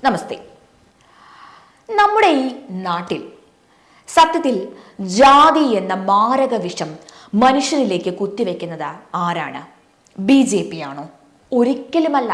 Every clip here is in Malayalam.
നമസ്തേ. നമ്മുടെ ഈ നാട്ടിൽ സത്യത്തിൽ ജാതി എന്ന മാരക വിഷം മനുഷ്യരിലേക്ക് കുത്തിവെക്കുന്നത് ആരാണ്? BJP ആണോ? ഒരിക്കലുമല്ല.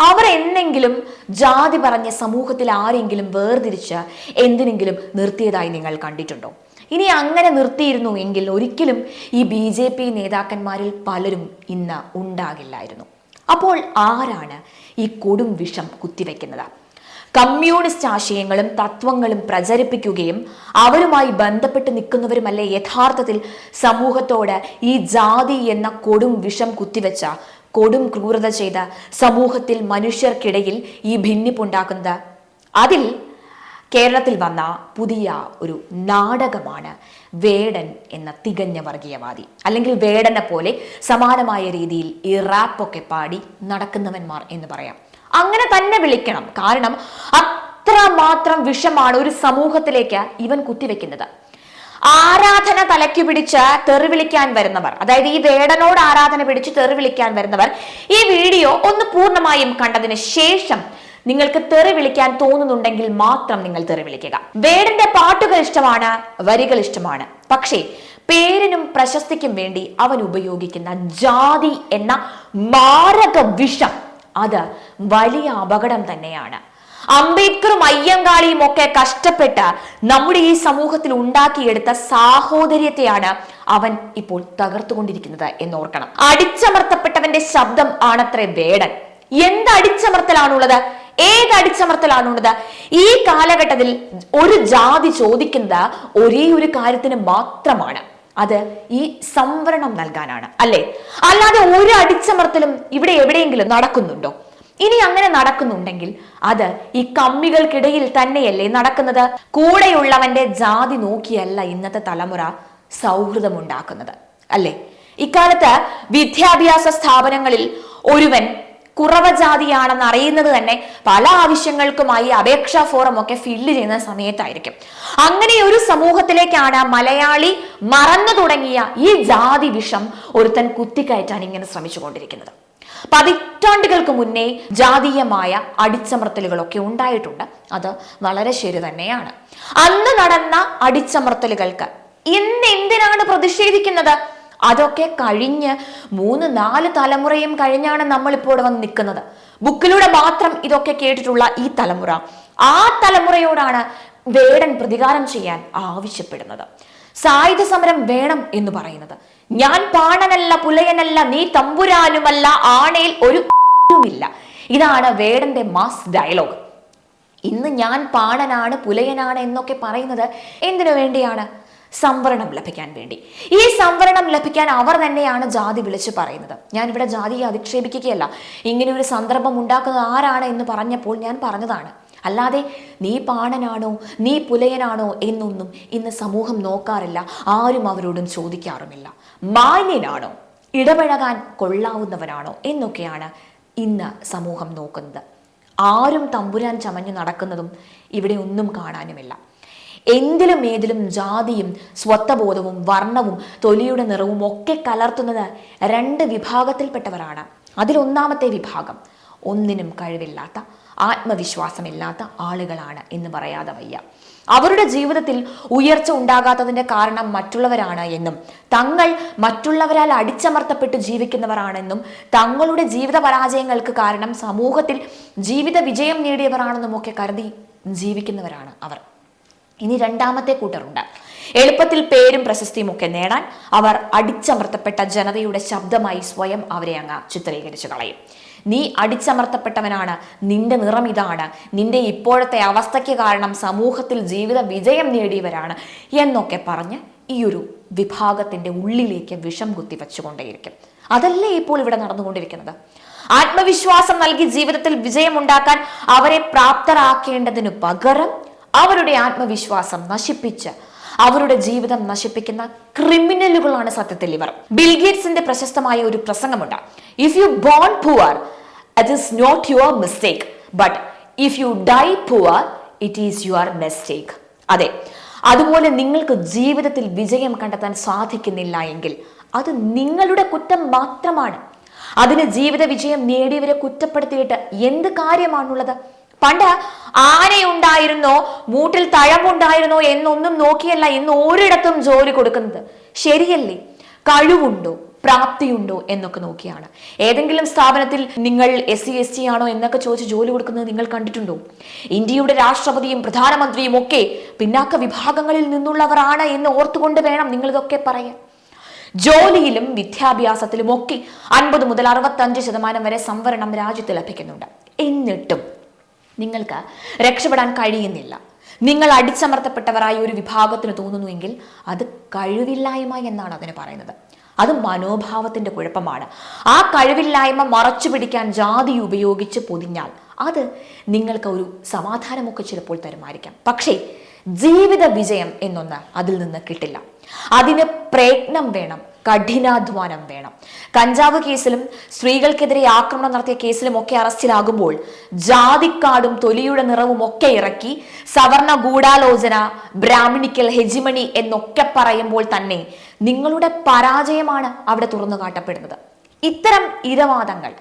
അവർ എന്നെങ്കിലും ജാതി പറഞ്ഞ സമൂഹത്തിൽ ആരെങ്കിലും വേർതിരിച്ച് എന്തിനെങ്കിലും നിർത്തിയതായി നിങ്ങൾ കണ്ടിട്ടുണ്ടോ? ഇനി അങ്ങനെ നിർത്തിയിരുന്നു എങ്കിൽ ഒരിക്കലും ഈ BJP നേതാക്കന്മാരിൽ പലരും ഇന്ന് ഉണ്ടാകില്ലായിരുന്നു. അപ്പോൾ ആരാണ് ഈ കൊടും വിഷം കുത്തിവെക്കുന്നത്? കമ്മ്യൂണിസ്റ്റ് ആശയങ്ങളും തത്വങ്ങളും പ്രചരിപ്പിക്കുകയും അവരുമായി ബന്ധപ്പെട്ട് നിൽക്കുന്നവരുമല്ലേ യഥാർത്ഥത്തിൽ സമൂഹത്തോട് ഈ ജാതി എന്ന കൊടും വിഷം കുത്തിവെച്ച കൊടും ക്രൂരത ചെയ്ത സമൂഹത്തിൽ മനുഷ്യർക്കിടയിൽ ഈ ഭിന്നിപ്പുണ്ടാക്കുന്നത്? അതിൽ കേരളത്തിൽ വന്ന പുതിയ ഒരു നാടകമാണ് വേടൻ എന്ന തികഞ്ഞ വർഗീയവാദി, അല്ലെങ്കിൽ വേടനെ പോലെ സമാനമായ രീതിയിൽ ഈ റാപ്പൊക്കെ പാടി നടക്കുന്നവന്മാർ എന്ന് പറയാം. അങ്ങനെ തന്നെ വിളിക്കണം. കാരണം അത്രമാത്രം വിഷമാണ് ഒരു സമൂഹത്തിലേക്ക് ഇവൻ കുത്തിവെക്കുന്നത്. ആരാധന തലയ്ക്ക് പിടിച്ച് തെറി വിളിക്കാൻ വരുന്നവർ, അതായത് ഈ വേടനോട് ആരാധന പിടിച്ച് തെറി വിളിക്കാൻ വരുന്നവർ ഈ വീഡിയോ ഒന്ന് പൂർണ്ണമായും കണ്ടതിന് ശേഷം നിങ്ങൾക്ക് തെറി വിളിക്കാൻ തോന്നുന്നുണ്ടെങ്കിൽ മാത്രം നിങ്ങൾ തെറി വിളിക്കുക. വേടന്റെ പാട്ടുകൾ ഇഷ്ടമാണ്, വരികൾ ഇഷ്ടമാണ്. പക്ഷേ പേരിനും പ്രശസ്തിക്കും വേണ്ടി അവൻ ഉപയോഗിക്കുന്ന ജാതി എന്ന മാരക വിഷം അത് വലിയ അപകടം തന്നെയാണ്. അംബേദ്കറും അയ്യങ്കാളിയും ഒക്കെ കഷ്ടപ്പെട്ട് നമ്മുടെ ഈ സമൂഹത്തിൽ ഉണ്ടാക്കിയെടുത്ത സാഹോദര്യത്തെയാണ് അവൻ ഇപ്പോൾ തകർത്തുകൊണ്ടിരിക്കുന്നത് എന്നോർക്കണം. അടിച്ചമർത്തപ്പെട്ടവന്റെ ശബ്ദം ആണത്രേ വേടൻ. എന്ത് അടിച്ചമർത്തലാണുള്ളത്? ഏത് അടിച്ചമർത്തലാണുള്ളത്? ഈ കാലഘട്ടത്തിൽ ഒരു ജാതി ചോദിക്കുന്നത് ഒരേ ഒരു കാര്യത്തിന് മാത്രമാണ്. അത് ഈ സംവരണം നൽകാനാണ്, അല്ലേ? അല്ലാതെ ഒരു അടിച്ചമർത്തലും ഇവിടെ എവിടെയെങ്കിലും നടക്കുന്നുണ്ടോ? ഇനി അങ്ങനെ നടക്കുന്നുണ്ടെങ്കിൽ അത് ഈ കമ്മികൾക്കിടയിൽ തന്നെയല്ലേ നടക്കുന്നത്? കൂടെയുള്ളവന്റെ ജാതി നോക്കിയല്ല ഇന്നത്തെ തലമുറ സൗഹൃദമുണ്ടാക്കുന്നത്, അല്ലേ? ഇക്കാലത്ത് വിദ്യാഭ്യാസ സ്ഥാപനങ്ങളിൽ ഒരുവൻ കുറവ ജാതിയാണെന്ന് അറിയുന്നത് തന്നെ പല ആവശ്യങ്ങൾക്കുമായി അപേക്ഷാ ഫോറം ഒക്കെ ഫില്ല് ചെയ്യുന്ന സമയത്തായിരിക്കും. അങ്ങനെ ഒരു സമൂഹത്തിലേക്കാണ് മലയാളി മറന്നു തുടങ്ങിയ ഈ ജാതി വിഷം ഒരുത്തൻ കുത്തിക്കയറ്റാൻ ഇങ്ങനെ ശ്രമിച്ചുകൊണ്ടിരിക്കുന്നത്. പതിറ്റാണ്ടുകൾക്ക് മുന്നേ ജാതീയമായ അടിച്ചമർത്തലുകളൊക്കെ ഉണ്ടായിട്ടുണ്ട്. അത് വളരെ ശരി തന്നെയാണ്. അന്ന് നടന്ന അടിച്ചമർത്തലുകൾക്ക് ഇന്ന് എന്തിനാണ് പ്രതിഷേധിക്കുന്നത്? അതൊക്കെ കഴിഞ്ഞ് 3-4 തലമുറയും കഴിഞ്ഞാണ് നമ്മളിപ്പോൾ ഇവിടെ വന്ന് നിൽക്കുന്നത്. ബുക്കിലൂടെ മാത്രം ഇതൊക്കെ കേട്ടിട്ടുള്ള ഈ തലമുറ, ആ തലമുറയോടാണ് വേടൻ പ്രതികാരം ചെയ്യാൻ ആവശ്യപ്പെടുന്നത്. സായുധ സമരം വേണം എന്ന് പറയുന്നത്. ഞാൻ പാണനല്ല, പുലയനല്ല, നീ തമ്പുരാനുമല്ല, ആണേൽ ഒരു ഇല്ല. ഇതാണ് വേടന്റെ മാസ് ഡയലോഗ്. ഇന്ന് ഞാൻ പാണനാണ്, പുലയനാണ് എന്നൊക്കെ പറയുന്നത് എന്തിനു വേണ്ടിയാണ്? സംവരണം ലഭിക്കാൻ വേണ്ടി. ഈ സംവരണം ലഭിക്കാൻ അവർ തന്നെയാണ് ജാതി വിളിച്ച് പറയുന്നത്. ഞാൻ ഇവിടെ ജാതിയെ അധിക്ഷേപിക്കുകയല്ല. ഇങ്ങനെ ഒരു സന്ദർഭം ഉണ്ടാക്കുന്നത് ആരാണ് എന്ന് പറഞ്ഞപ്പോൾ ഞാൻ പറഞ്ഞതാണ്. അല്ലാതെ നീ പാണനാണോ, നീ പുലയനാണോ എന്നൊന്നും ഇന്ന് സമൂഹം നോക്കാറില്ല. ആരും അവരോടും ചോദിക്കാറുമില്ല. മാന്യനാണോ, ഇടപഴകാൻ കൊള്ളാവുന്നവനാണോ എന്നൊക്കെയാണ് ഇന്ന് സമൂഹം നോക്കുന്നത്. ആരും തമ്പുരാൻ ചമഞ്ഞു നടക്കുന്നതും ഇവിടെ ഒന്നും കാണാനുമില്ല. എന്തിലും ഏതിലും ജാതിയും സ്വത്വബോധവും വർണ്ണവും തൊലിയുടെ നിറവും ഒക്കെ കലർത്തുന്നത് 2 വിഭാഗത്തിൽപ്പെട്ടവരാണ്. അതിലൊന്നാമത്തെ വിഭാഗം ഒന്നിനും കഴിവില്ലാത്ത, ആത്മവിശ്വാസമില്ലാത്ത ആളുകളാണ് എന്ന് പറയാതെ വയ്യ. അവരുടെ ജീവിതത്തിൽ ഉയർച്ച ഉണ്ടാകാത്തതിന്റെ കാരണം മറ്റുള്ളവരാണ് എന്നും, തങ്ങൾ മറ്റുള്ളവരാൽ അടിച്ചമർത്തപ്പെട്ട് ജീവിക്കുന്നവരാണെന്നും, തങ്ങളുടെ ജീവിത പരാജയങ്ങൾക്ക് കാരണം സമൂഹത്തിൽ ജീവിത വിജയം നേടിയവരാണെന്നും ഒക്കെ കരുതി ജീവിക്കുന്നവരാണ് അവർ. ഇനി രണ്ടാമത്തെ കൂട്ടറുണ്ട്. എളുപ്പത്തിൽ പേരും പ്രശസ്തിയും ഒക്കെ നേടാൻ അവർ അടിച്ചമർത്തപ്പെട്ട ജനതയുടെ ശബ്ദമായി സ്വയം അവരെ അങ്ങ് ചിത്രീകരിച്ചു കളയും. നീ അടിച്ചമർത്തപ്പെട്ടവനാണ്, നിന്റെ നിറം ഇതാണ്, നിന്റെ ഇപ്പോഴത്തെ അവസ്ഥയ്ക്ക് കാരണം സമൂഹത്തിൽ ജീവിത വിജയം നേടിയവരാണ് എന്നൊക്കെ പറഞ്ഞ് ഈ ഒരു വിഭാഗത്തിന്റെ ഉള്ളിലേക്ക് വിഷം കുത്തി വെച്ചുകൊണ്ടേയിരിക്കും. അതല്ലേ ഇപ്പോൾ ഇവിടെ നടന്നുകൊണ്ടിരിക്കുന്നത്. ആത്മവിശ്വാസം നൽകി ജീവിതത്തിൽ വിജയമുണ്ടാക്കാൻ അവരെ പ്രാപ്തരാക്കേണ്ടതിനു പകരം അവരുടെ ആത്മവിശ്വാസം നശിപ്പിച്ച് അവരുടെ ജീവിതം നശിപ്പിക്കുന്ന ക്രിമിനലുകളാണ് സത്യത്തിൽ ഇവർ. ബിൽഗേറ്റ്സിന്റെ പ്രശസ്തമായ ഒരു പ്രസംഗമുണ്ട്. If you born poor it is not your mistake, but if you die poor it is your mistake. അതെ, അതുപോലെ നിങ്ങൾക്ക് ജീവിതത്തിൽ വിജയം കണ്ടെത്താൻ സാധിക്കുന്നില്ല എങ്കിൽ അത് നിങ്ങളുടെ കുറ്റം മാത്രമാണ്. അതിന് ജീവിത വിജയം നേടിയവരെ കുറ്റപ്പെടുത്തിയിട്ട് എന്ത് കാര്യമാണുള്ളത്? പണ്ട് ആനയുണ്ടായിരുന്നോ മൂട്ടിൽ തഴമ്പുണ്ടായിരുന്നോ എന്നൊന്നും നോക്കിയല്ല ഇന്ന് ഒരിടത്തും ജോലി കൊടുക്കുന്നത്. ശരിയല്ലേ? കഴിവുണ്ടോ, പ്രാപ്തിയുണ്ടോ എന്നൊക്കെ നോക്കിയാണ്. ഏതെങ്കിലും സ്ഥാപനത്തിൽ നിങ്ങൾ SC/ST ആണോ എന്നൊക്കെ ചോദിച്ച് ജോലി കൊടുക്കുന്നത് നിങ്ങൾ കണ്ടിട്ടുണ്ടോ? ഇന്ത്യയുടെ രാഷ്ട്രപതിയും പ്രധാനമന്ത്രിയും ഒക്കെ പിന്നാക്ക വിഭാഗങ്ങളിൽ നിന്നുള്ളവരാണ് എന്ന് ഓർത്തുകൊണ്ട് വേണം നിങ്ങൾ ഇതൊക്കെ പറയാൻ. ജോലിയിലും വിദ്യാഭ്യാസത്തിലും ഒക്കെ 50 മുതൽ 65% വരെ സംവരണം രാജ്യത്ത് ലഭിക്കുന്നുണ്ട്. എന്നിട്ടും നിങ്ങൾക്ക് രക്ഷപ്പെടാൻ കഴിയുന്നില്ല. നിങ്ങൾ അടിച്ചമർത്തപ്പെട്ടവരായ ഒരു വിഭാഗത്തിന് തോന്നുന്നുവെങ്കിൽ അത് കഴിവില്ലായ്മ എന്നാണ് അതിന് പറയുന്നത്. അത് മനോഭാവത്തിന്റെ കുഴപ്പമാണ്. ആ കഴിവില്ലായ്മ മറച്ചു പിടിക്കാൻ ജാതി ഉപയോഗിച്ച് പൊതിഞ്ഞാൽ അത് നിങ്ങൾക്ക് ഒരു സമാധാനമൊക്കെ ചിലപ്പോൾ തരുമായിരിക്കാം. പക്ഷേ ജീവിത വിജയം എന്നൊന്ന് അതിൽ നിന്ന് കിട്ടില്ല. അതിന് പ്രയത്നം വേണം, കഠിനാധ്വാനം വേണം. കഞ്ചാവ് കേസിലും സ്ത്രീകൾക്കെതിരെ ആക്രമണം നടത്തിയ കേസിലും ഒക്കെ അറസ്റ്റിലാകുമ്പോൾ ജാതിക്കാടും തൊലിയുടെ നിറവും ഒക്കെ ഇറക്കി സവർണ ഗൂഢാലോചന, ബ്രാഹ്മണിക്കൽ, ഹെജിമണി എന്നൊക്കെ പറയുമ്പോൾ തന്നെ നിങ്ങളുടെ പരാജയമാണ് അവിടെ തുറന്നു കാട്ടപ്പെടുന്നത്. ഇത്തരം ഇരവാദങ്ങൾ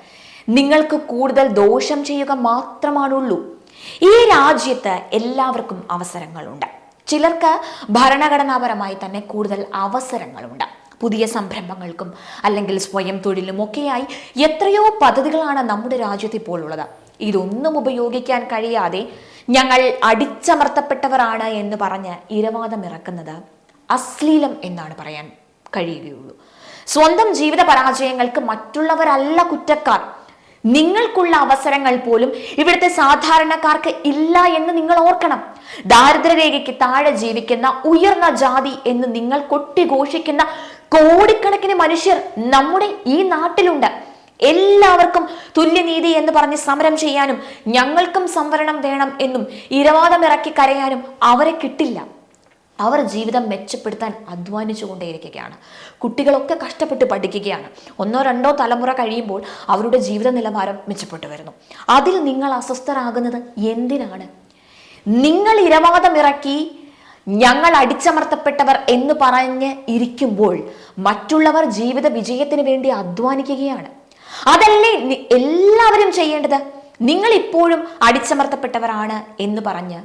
നിങ്ങൾക്ക് കൂടുതൽ ദോഷം ചെയ്യുക മാത്രമാണുള്ളൂ. ഈ രാജ്യത്ത് എല്ലാവർക്കും അവസരങ്ങളുണ്ട്. ചിലർക്ക് ഭരണഘടനാപരമായി തന്നെ കൂടുതൽ അവസരങ്ങളുണ്ട്. പുതിയ സംരംഭങ്ങൾക്കും അല്ലെങ്കിൽ സ്വയം തൊഴിലും ഒക്കെയായി എത്രയോ പദ്ധതികളാണ് നമ്മുടെ രാജ്യത്ത് ഇപ്പോൾ ഉള്ളത്. ഇതൊന്നും ഉപയോഗിക്കാൻ കഴിയാതെ ഞങ്ങൾ അടിച്ചമർത്തപ്പെട്ടവരാണ് എന്ന് പറഞ്ഞ് ഇരവാദം ഇറക്കുന്നത് അശ്ലീലം എന്നാണ് പറയാൻ കഴിയുകയുള്ളൂ. സ്വന്തം ജീവിത പരാജയങ്ങൾക്ക് മറ്റുള്ളവരല്ല കുറ്റക്കാർ. നിങ്ങൾക്കുള്ള അവസരങ്ങൾ പോലും ഇവിടുത്തെ സാധാരണക്കാർക്ക് ഇല്ല എന്ന് നിങ്ങൾ ഓർക്കണം. ദാരിദ്ര്യരേഖയ്ക്ക് താഴെ ജീവിക്കുന്ന ഉയർന്ന ജാതി എന്ന് നിങ്ങൾ കൊട്ടിഘോഷിക്കുന്ന കോടിക്കണക്കിന് മനുഷ്യർ നമ്മുടെ ഈ നാട്ടിലുണ്ട്. എല്ലാവർക്കും തുല്യനീതി എന്ന് പറഞ്ഞ് സമരം ചെയ്യാനും ഞങ്ങൾക്കും സംവരണം വേണം എന്നും ഇരവാദം ഇറക്കി കരയാനും അവരെ കിട്ടില്ല. അവർ ജീവിതം മെച്ചപ്പെടുത്താൻ അധ്വാനിച്ചുകൊണ്ടേയിരിക്കുകയാണ്. കുട്ടികളൊക്കെ കഷ്ടപ്പെട്ട് പഠിക്കുകയാണ്. 1-2 തലമുറ കഴിയുമ്പോൾ അവരുടെ ജീവിത നിലവാരം മെച്ചപ്പെട്ടു വരുന്നു. അതിൽ നിങ്ങൾ അസ്വസ്ഥരാകുന്നത് എന്തിനാണ്? നിങ്ങൾ ഇരവാദം ഇറക്കി ഞങ്ങൾ അടിച്ചമർത്തപ്പെട്ടവർ എന്ന് പറഞ്ഞ് ഇരിക്കുമ്പോൾ മറ്റുള്ളവർ ജീവിത വിജയത്തിന് വേണ്ടി അധ്വാനിക്കുകയാണ്. അതല്ലേ എല്ലാവരും ചെയ്യേണ്ടത്? നിങ്ങൾ ഇപ്പോഴും അടിച്ചമർത്തപ്പെട്ടവരാണ് എന്ന് പറഞ്ഞ്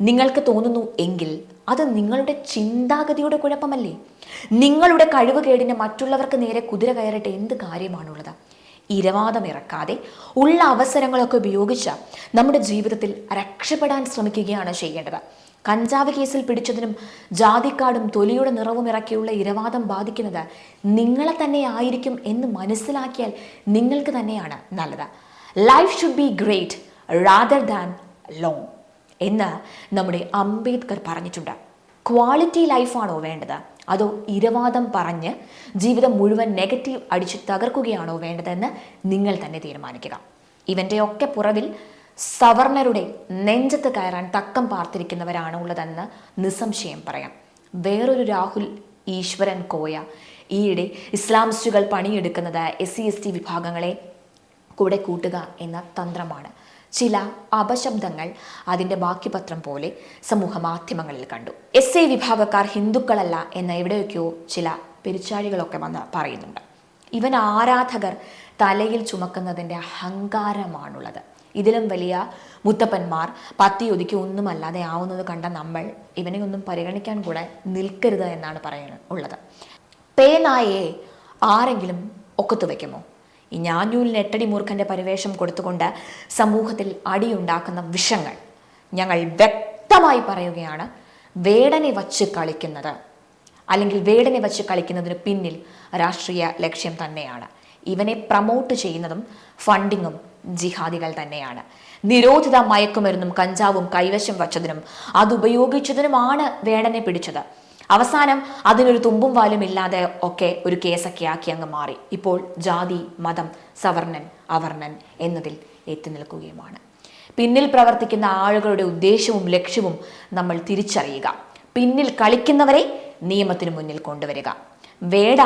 നിങ്ങൾക്ക് തോന്നുന്നു എങ്കിൽ അത് നിങ്ങളുടെ ചിന്താഗതിയുടെ കുഴപ്പമല്ലേ? നിങ്ങളുടെ കഴിവുകേടിന് മറ്റുള്ളവർക്ക് നേരെ കുതിര കയറട്ടെ എന്ത് കാര്യമാണുള്ളത്? ഇരവാദം ഇറക്കാതെ ഉള്ള അവസരങ്ങളൊക്കെ ഉപയോഗിച്ച് നമ്മുടെ ജീവിതത്തിൽ രക്ഷപ്പെടാൻ ശ്രമിക്കുകയാണ് ചെയ്യേണ്ടത്. കഞ്ചാവ് കേസിൽ പിടിച്ചതിനും ജാതിക്കാടും തൊലിയുടെ നിറവും ഇറക്കിയുള്ള ഇരവാദം ബാധിക്കുന്നത് നിങ്ങളെ തന്നെ ആയിരിക്കും എന്ന് മനസ്സിലാക്കിയാൽ നിങ്ങൾക്ക് തന്നെയാണ് നല്ലത്. Life should be great rather than long എന്ന് നമ്മുടെ അംബേദ്കർ പറഞ്ഞിട്ടുണ്ട്. ക്വാളിറ്റി ലൈഫാണോ വേണ്ടത്, അതോ ഇരവാദം പറഞ്ഞ് ജീവിതം മുഴുവൻ നെഗറ്റീവ് അടിച്ച് തകർക്കുകയാണോ വേണ്ടതെന്ന് നിങ്ങൾ തന്നെ തീരുമാനിക്കുക. ഇവൻ്റെ ഒക്കെ പുറവിൽ സവർണരുടെ നെഞ്ചത്ത് കയറാൻ തക്കം പാർത്തിരിക്കുന്നവരാണ് ഉള്ളതെന്ന് നിസ്സംശയം പറയാം. വേറൊരു രാഹുൽ ഈശ്വരൻ കോയ ഈയിടെ ഇസ്ലാമിസ്റ്റുകൾ പണിയെടുക്കുന്നത് SC/ST വിഭാഗങ്ങളെ കൂടെ കൂട്ടുക എന്ന തന്ത്രമാണ്. ചില അപശബ്ദങ്ങൾ അതിൻ്റെ ബാക്കിപത്രം പോലെ സമൂഹ മാധ്യമങ്ങളിൽ കണ്ടു. SC വിഭാഗക്കാർ ഹിന്ദുക്കളല്ല എന്ന എവിടെയൊക്കെയോ ചില പെരുച്ചാഴികളൊക്കെ വന്ന് പറയുന്നുണ്ട്. ഇവൻ ആരാധകർ തലയിൽ ചുമക്കുന്നതിൻ്റെ അഹങ്കാരമാണുള്ളത്. ഇതിലും വലിയ മുത്തപ്പന്മാർ പത്തിയൊതുക്കി ഒന്നുമല്ലാതെ ആവുന്നത് കണ്ട നമ്മൾ ഇവനെ ഒന്നും പരിഗണിക്കാൻ കൂടെ നിൽക്കരുത് എന്നാണ് പറയാനുള്ളത്. പേനായെ ആരെങ്കിലും ഒക്കത്തു വയ്ക്കുമോ? ഈ ഞാഞ്ഞൂലിന് 8 മൂർഖന്റെ പരിവേഷം കൊടുത്തുകൊണ്ട് സമൂഹത്തിൽ അടിയുണ്ടാക്കുന്ന വിഷങ്ങൾ ഞങ്ങൾ വ്യക്തമായി പറയുകയാണ്. വേടനെ വച്ച് കളിക്കുന്നത് അല്ലെങ്കിൽ വേടനെ വച്ച് കളിക്കുന്നതിന് പിന്നിൽ രാഷ്ട്രീയ ലക്ഷ്യം തന്നെയാണ്. ഇവനെ പ്രമോട്ട് ചെയ്യുന്നതും ഫണ്ടിങ്ങും ജിഹാദികൾ തന്നെയാണ്. നിരോധിത മയക്കുമരുന്നും കഞ്ചാവും കൈവശം വച്ചതിനും അതുപയോഗിച്ചതിനുമാണ് വേടനെ പിടിച്ചത്. അവസാനം അതിനൊരു തുമ്പും വാലും ഇല്ലാതെ ഒക്കെ ഒരു കേസൊക്കെ ആക്കി അങ്ങ് മാറി. ഇപ്പോൾ ജാതി, മതം, സവർണൻ, അവർണൻ എന്നതിൽ എത്തി നിൽക്കുകയുമാണ്. പിന്നിൽ പ്രവർത്തിക്കുന്ന ആളുകളുടെ ഉദ്ദേശവും ലക്ഷ്യവും നമ്മൾ തിരിച്ചറിയുക. പിന്നിൽ കളിക്കുന്നവരെ നിയമത്തിന് മുന്നിൽ കൊണ്ടുവരിക. വേട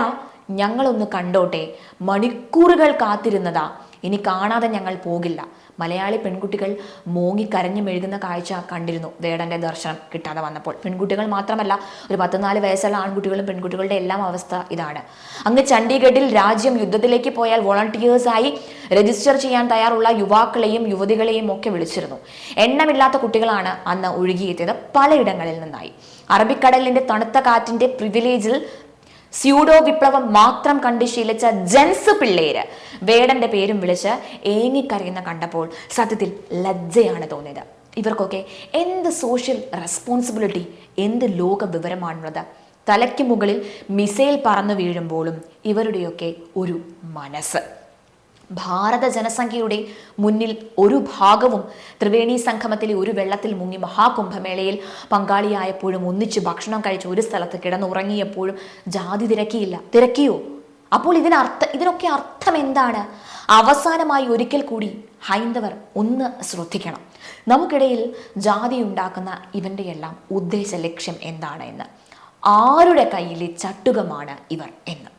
ഞങ്ങളൊന്ന് കണ്ടോട്ടെ, മണിക്കൂറുകൾ കാത്തിരുന്നതാ, ഇനി കാണാതെ ഞങ്ങൾ പോകില്ല, മലയാളി പെൺകുട്ടികൾ മോങ്ങിക്കരഞ്ഞു മെഴുകുന്ന കാഴ്ച കണ്ടിരുന്നു വേടന്റെ ദർശനം കിട്ടാതെ വന്നപ്പോൾ. പെൺകുട്ടികൾ മാത്രമല്ല, ഒരു 14 വയസ്സുള്ള ആൺകുട്ടികളും പെൺകുട്ടികളുടെ എല്ലാം അവസ്ഥ ഇതാണ്. അങ്ങ് ചണ്ഡീഗഡിൽ രാജ്യം യുദ്ധത്തിലേക്ക് പോയാൽ വോളണ്ടിയേഴ്സായി രജിസ്റ്റർ ചെയ്യാൻ തയ്യാറുള്ള യുവാക്കളെയും യുവതികളെയും ഒക്കെ വിളിച്ചിരുന്നു. എണ്ണമില്ലാത്ത കുട്ടികളാണ് അന്ന് ഒഴുകിയെത്തിയത് പലയിടങ്ങളിൽ നിന്നായി. അറബിക്കടലിന്റെ തണുത്ത കാറ്റിന്റെ പ്രിവിലേജിൽ സ്യൂഡോ വിപ്ലവം മാത്രം കണ്ട് ശീലിച്ച ജെൻസ് പിള്ളേര് വേടന്റെ പേരും വിളിച്ച് ഏങ്ങിക്കരയുന്ന കണ്ടപ്പോൾ സത്യത്തിൽ ലജ്ജയാണ് തോന്നിയത്. ഇവർക്കൊക്കെ എന്ത് സോഷ്യൽ റെസ്പോൺസിബിലിറ്റി, എന്ത് ലോക വിവരമാണുള്ളത്? തലയ്ക്ക് മുകളിൽ മിസൈൽ പറന്നു വീഴുമ്പോഴും ഇവരുടെയൊക്കെ ഒരു മനസ്സ്. ഭാരത ജനസംഖ്യയുടെ മുന്നിൽ ഒരു ഭാഗവും ത്രിവേണി സംഗമത്തിലെ ഒരു വെള്ളത്തിൽ മുങ്ങി മഹാകുംഭമേളയിൽ പങ്കാളിയായപ്പോഴും ഒന്നിച്ച് ഭക്ഷണം കഴിച്ച് ഒരു സ്ഥലത്ത് കിടന്നുറങ്ങിയപ്പോഴും ജാതി തിരക്കിയോ? അപ്പോൾ ഇതിനൊക്കെ അർത്ഥം എന്താണ്? അവസാനമായി ഒരിക്കൽ കൂടി ഹൈന്ദവർ ഒന്ന് ശ്രദ്ധിക്കണം. നമുക്കിടയിൽ ജാതി ഉണ്ടാക്കുന്ന ഇവന്റെ എല്ലാം ഉദ്ദേശ ലക്ഷ്യം എന്താണ് എന്ന്, ആരുടെ കയ്യിലെ ചട്ടുകമാണ് ഇവർ എന്ന്.